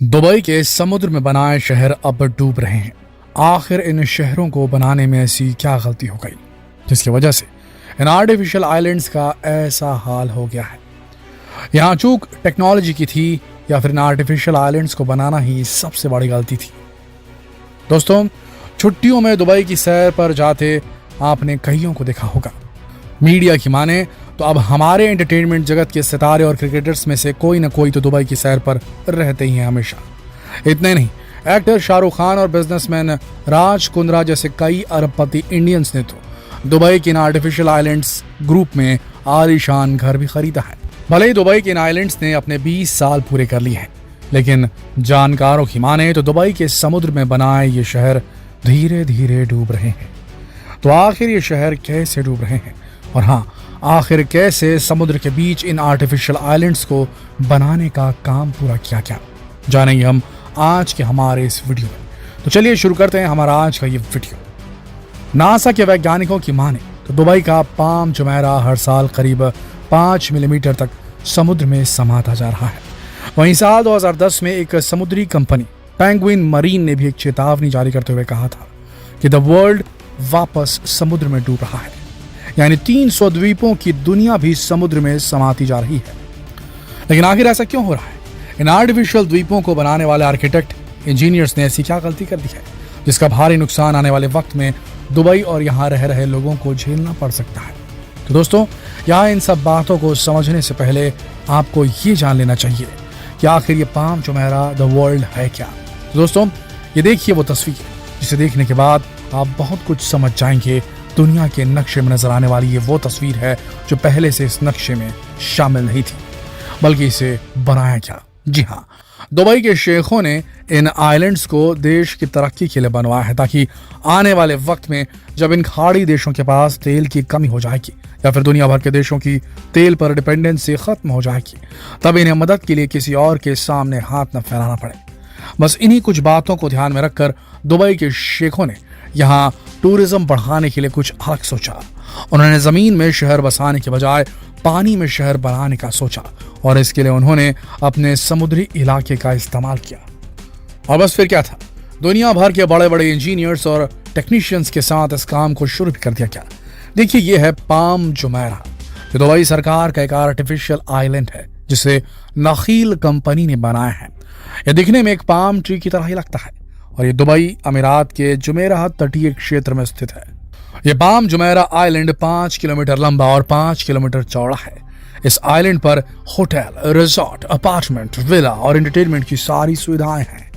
Dubai के समुद्र में बनाए शहर अब डूब रहे हैं। आखिर इन शहरों को बनाने में ऐसी क्या गलती हो गई जिसकी वजह से इन आर्टिफिशियल आइलैंड्स का ऐसा हाल हो गया है? यहाँ चूक टेक्नोलॉजी की थी या फिर इन आर्टिफिशियल आइलैंड्स को बनाना ही सबसे बड़ी गलती थी? दोस्तों, छुट्टियों में दुबई की सैर पर जाते आपने कईयों को देखा होगा। मीडिया की माने तो अब हमारे एंटरटेनमेंट जगत के सितारे और क्रिकेटर्स में से कोई ना कोई तो दुबई की सैर पर रहते ही हैं हमेशा। इतने नहीं, एक्टर शाहरुख खान और बिजनेसमैन राज कुंद्रा जैसे कई अरबपति इंडियंस ने तो दुबई के इन आर्टिफिशियल आइलैंड्स ग्रुप में आलीशान घर भी खरीदा है। भले ही दुबई के इन आइलैंड्स ने अपने 20 साल पूरे कर लिए हैं, लेकिन जानकारों की माने तो दुबई के समुद्र में बनाए ये शहर धीरे धीरे डूब रहे हैं। तो आखिर ये शहर कैसे डूब रहे हैं, और हाँ, आखिर कैसे समुद्र के बीच इन आर्टिफिशियल आइलैंड्स को बनाने का काम पूरा किया गया, जानेंगे हम आज के हमारे इस वीडियो में। तो चलिए शुरू करते हैं हमारा आज का ये वीडियो। नासा के वैज्ञानिकों की माने तो दुबई का पाम जुमेरा हर साल करीब 5 मिलीमीटर तक समुद्र में समाता जा रहा है। वहीं साल 2010 में एक समुद्री कंपनी पेंगुइन मरीन ने भी एक चेतावनी जारी करते हुए कहा था कि द वर्ल्ड वापस समुद्र में डूब रहा है, यानी 300 द्वीपों की दुनिया भी समुद्र में समाती जा रही है। लेकिन आखिर ऐसा क्यों हो रहा है? इन आर्टिफिशियल द्वीपों को बनाने वाले आर्किटेक्ट इंजीनियर्स ने ऐसी क्या गलती कर दी है जिसका भारी नुकसान आने वाले वक्त में दुबई और यहाँ रह रहे लोगों को झेलना पड़ सकता है? तो दोस्तों, यहाँ इन सब बातों को समझने से पहले आपको ये जान लेना चाहिए कि आखिर ये पाम जुमेरा द वर्ल्ड है क्या। तो दोस्तों, ये देखिए वो तस्वीर जिसे देखने के बाद आप बहुत कुछ समझ जाएंगे। दुनिया के नक्शे में नजर आने वाली ये वो तस्वीर है जो पहले से इस नक्शे में शामिल नहीं थी, बल्कि इसे बनाया गया। जी हाँ, दुबई के शेखों ने इन आइलैंड्स को देश की तरक्की के लिए बनवाया है, ताकि आने वाले वक्त में जब इन खाड़ी देशों के पास तेल की कमी हो जाएगी या फिर दुनिया भर के देशों की तेल पर डिपेंडेंसी खत्म हो जाएगी, तब इन्हें मदद के लिए किसी और के सामने हाथ न फैलाना पड़े। बस इन्हीं कुछ बातों को ध्यान में रखकर दुबई के शेखों ने यहाँ टूरिज्म बढ़ाने के लिए कुछ अलग सोचा। उन्होंने जमीन में शहर बसाने के बजाय पानी में शहर बनाने का सोचा, और इसके लिए उन्होंने अपने समुद्री इलाके का इस्तेमाल किया। और बस फिर क्या था, दुनिया भर के बड़े बड़े इंजीनियर्स और टेक्नीशियंस के साथ इस काम को शुरू भी कर दिया गया। देखिए, ये है पाम जुमेरा, जो दुबई सरकार का एक आर्टिफिशियल आइलैंड है जिसे नखील कंपनी ने बनाया है। यह दिखने में एक पाम ट्री की तरह ही लगता है, और ये दुबई अमीरात के जुमेराह तटीय क्षेत्र में स्थित है। ये पाम जुमेरा आइलैंड 5 किलोमीटर लंबा और 5 किलोमीटर चौड़ा है। इस आइलैंड पर होटल, रिजॉर्ट, अपार्टमेंट, विला और एंटरटेनमेंट की सारी सुविधाएं हैं।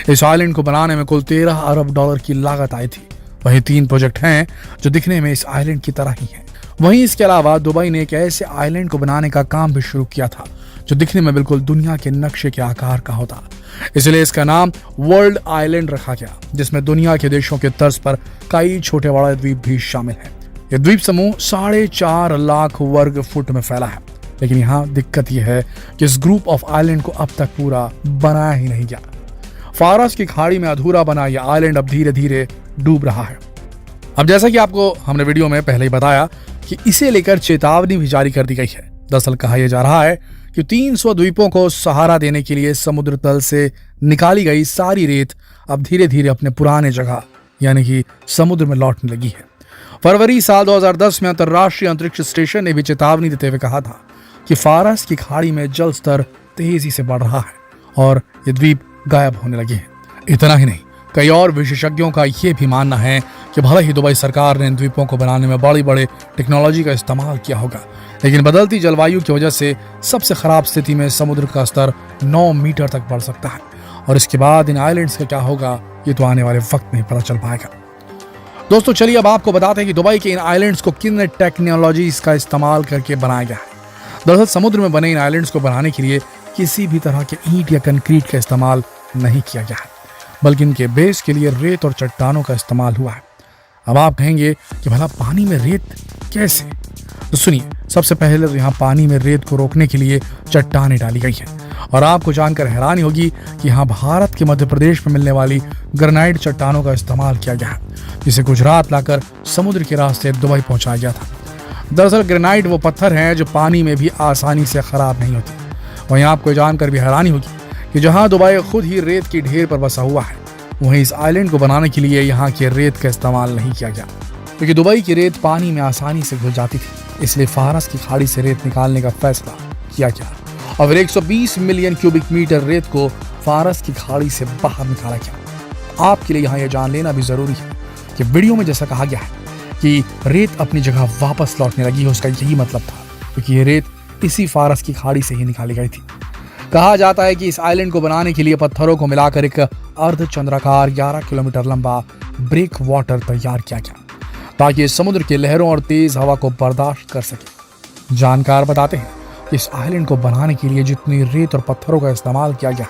इस आइलैंड को बनाने में कुल 13 अरब डॉलर की लागत आई थी। वहीं 3 प्रोजेक्ट हैं जो दिखने में इस आइलैंड की तरह ही हैं। वहीं इसके अलावा दुबई ने एक ऐसे आइलैंड को बनाने का काम भी शुरू किया था जो दिखने में बिल्कुल दुनिया के नक्शे के आकार का होता। इसलिए इसका नाम वर्ल्ड आइलैंड रखा गया, जिसमें दुनिया के देशों के तर्ज पर कई छोटे बड़े द्वीप भी शामिल हैं। यह द्वीप समूह 4.5 लाख वर्ग फुट में फैला है। लेकिन यहाँ दिक्कत यह है कि इस ग्रुप ऑफ आइलैंड को अब तक पूरा बनाया ही नहीं गया। फारस की खाड़ी में अधूरा बना यह आइलैंड अब धीरे धीरे डूब रहा है। अब जैसा कि आपको हमने वीडियो में पहले ही बताया कि इसे लेकर चेतावनी भी जारी कर दी गई है। दरअसल कहा यह जा रहा है कि 300 द्वीपों को सहारा देने के लिए समुद्र तल से निकाली गई सारी रेत अब धीरे धीरे अपने पुराने जगह यानी कि समुद्र में लौटने लगी है। फरवरी साल 2010 में अंतर्राष्ट्रीय अंतरिक्ष स्टेशन ने भी चेतावनी देते हुए कहा था कि फारस की खाड़ी में जल स्तर तेजी से बढ़ रहा है और ये द्वीप गायब होने लगे हैं। इतना ही नहीं, कई और विशेषज्ञों का यह भी मानना है कि भले ही दुबई सरकार ने इन द्वीपों को बनाने में बड़ी बड़े टेक्नोलॉजी का इस्तेमाल किया होगा, लेकिन बदलती जलवायु की वजह से सबसे खराब स्थिति में समुद्र का स्तर 9 मीटर तक बढ़ सकता है। और इसके बाद इन आइलैंड्स का क्या होगा, ये तो आने वाले वक्त में पता चल पाएगा। दोस्तों, चलिए अब आपको बताते हैं कि दुबई के इन आइलैंड्स को किन टेक्नोलॉजीज का इस्तेमाल करके बनाया गया है। दरअसल समुद्र में बने इन आइलैंड्स को बनाने के लिए किसी भी तरह के ईंट या कंक्रीट का इस्तेमाल नहीं किया गया है, बल्कि इनके बेस के लिए रेत और चट्टानों का इस्तेमाल हुआ है। अब आप कहेंगे कि भला पानी में रेत कैसे? तो सुनिए, सबसे पहले तो यहाँ पानी में रेत को रोकने के लिए चट्टानें डाली गई हैं, और आपको जानकर हैरानी होगी कि यहाँ भारत के मध्य प्रदेश में मिलने वाली ग्रेनाइट चट्टानों का इस्तेमाल किया गया है, जिसे गुजरात लाकर समुद्र के रास्ते दुबई पहुंचाया गया था। दरअसल ग्रेनाइट वो पत्थर हैं जो पानी में भी आसानी से खराब नहीं होते। वहीं आपको जानकर भी हैरानी होगी कि जहां दुबई खुद ही रेत की ढेर पर बसा हुआ है, वहीं इस आइलैंड को बनाने के लिए यहाँ के रेत का इस्तेमाल नहीं किया गया, क्योंकि दुबई की रेत पानी में आसानी से घुल जाती थी। इसलिए फारस की खाड़ी से रेत निकालने का फैसला किया गया और फिर 120 मिलियन क्यूबिक मीटर रेत को फारस की खाड़ी से बाहर निकाला गया। आपके लिए यहाँ यह जान लेना भी जरूरी है कि वीडियो में जैसा कहा गया है कि रेत अपनी जगह वापस लौटने लगी है, उसका यही मतलब था, क्योंकि ये रेत इसी फारस की खाड़ी से ही निकाली गई थी। कहा जाता है कि इस आइलैंड को बनाने के लिए पत्थरों को मिलाकर एक अर्धचंद्राकार 11 किलोमीटर लंबा ब्रेक वाटर तैयार किया गया, ताकि समुद्र के लहरों और तेज हवा को बर्दाश्त कर सके। जानकार बताते हैं कि इस आइलैंड को बनाने के लिए जितनी रेत और पत्थरों का इस्तेमाल किया गया,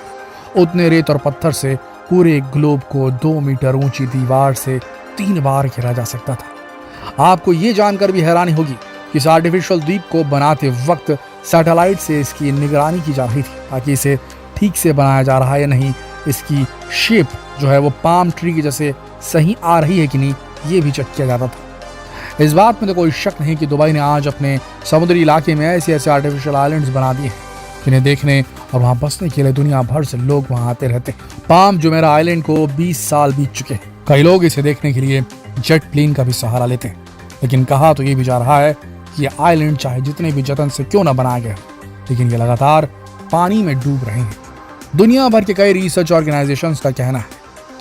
उतने रेत और पत्थर से पूरे ग्लोब को 2 मीटर ऊंची दीवार से 3 बार घेरा जा सकता था। आपको ये जानकर भी हैरानी होगी कि इस आर्टिफिशियल द्वीप को बनाते वक्त सैटेलाइट से इसकी निगरानी की जा रही थी, ताकि इसे ठीक से बनाया जा रहा है या नहीं, इसकी शेप जो है वो पाम ट्री की जैसे सही आ रही है कि नहीं, ये भी चेक किया जाता था। इस बात में तो कोई शक नहीं कि दुबई ने आज अपने समुद्री इलाके में ऐसे आर्टिफिशियल आइलैंड्स बना दिए हैं, जिन्हें देखने और वहां बसने के लिए दुनिया भर से लोग वहां आते रहते हैं। पाम जुमेरा आइलैंड को 20 साल बीत चुके हैं। कई लोग इसे देखने के लिए जेट प्लेन का भी सहारा लेते हैं, लेकिन कहा तो ये भी जा रहा है कि ये आइलैंड चाहे जितने भी जतन से क्यों न बनाया गया, लेकिन ये लगातार पानी में डूब रहे हैं। दुनिया भर के कई रिसर्च ऑर्गेनाइजेशंस का कहना है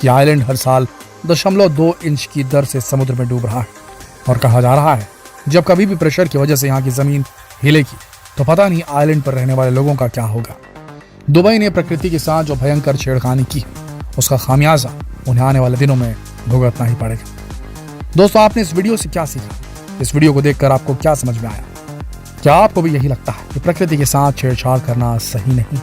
कि आइलैंड हर साल 0.2 इंच की दर से समुद्र में डूब रहा है, और कहा जा रहा है जब कभी भी प्रेशर की वजह से यहाँ की जमीन हिलेगी तो पता नहीं आइलैंड पर रहने वाले लोगों का क्या होगा। दुबई ने प्रकृति के साथ जो भयंकर छेड़खानी की, उसका खामियाजा उन्हें आने वाले दिनों में भुगतना ही पड़ेगा। दोस्तों, आपने इस वीडियो से क्या सीखा? इस वीडियो को देखकर आपको क्या समझ में आया? क्या आपको भी यही लगता है कि प्रकृति के साथ छेड़छाड़ करना सही नहीं,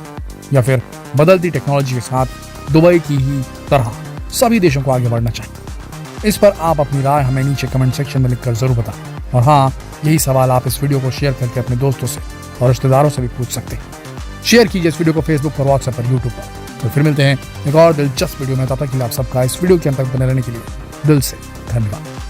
या फिर बदलती टेक्नोलॉजी के साथ दुबई की ही तरह सभी देशों को आगे बढ़ना चाहिए? इस पर आप अपनी राय हमें नीचे कमेंट सेक्शन में लिखकर जरूर बताएं। और हाँ, यही सवाल आप इस वीडियो को शेयर करके अपने दोस्तों से और रिश्तेदारों से भी पूछ सकते हैं। शेयर कीजिए इस वीडियो को फेसबुक पर, व्हाट्सएप पर, यूट्यूब पर। तो फिर मिलते हैं एक और दिलचस्प वीडियो में। तब तक के लिए आप सबका इस वीडियो के अंत तक बने रहने के लिए दिल से धन्यवाद।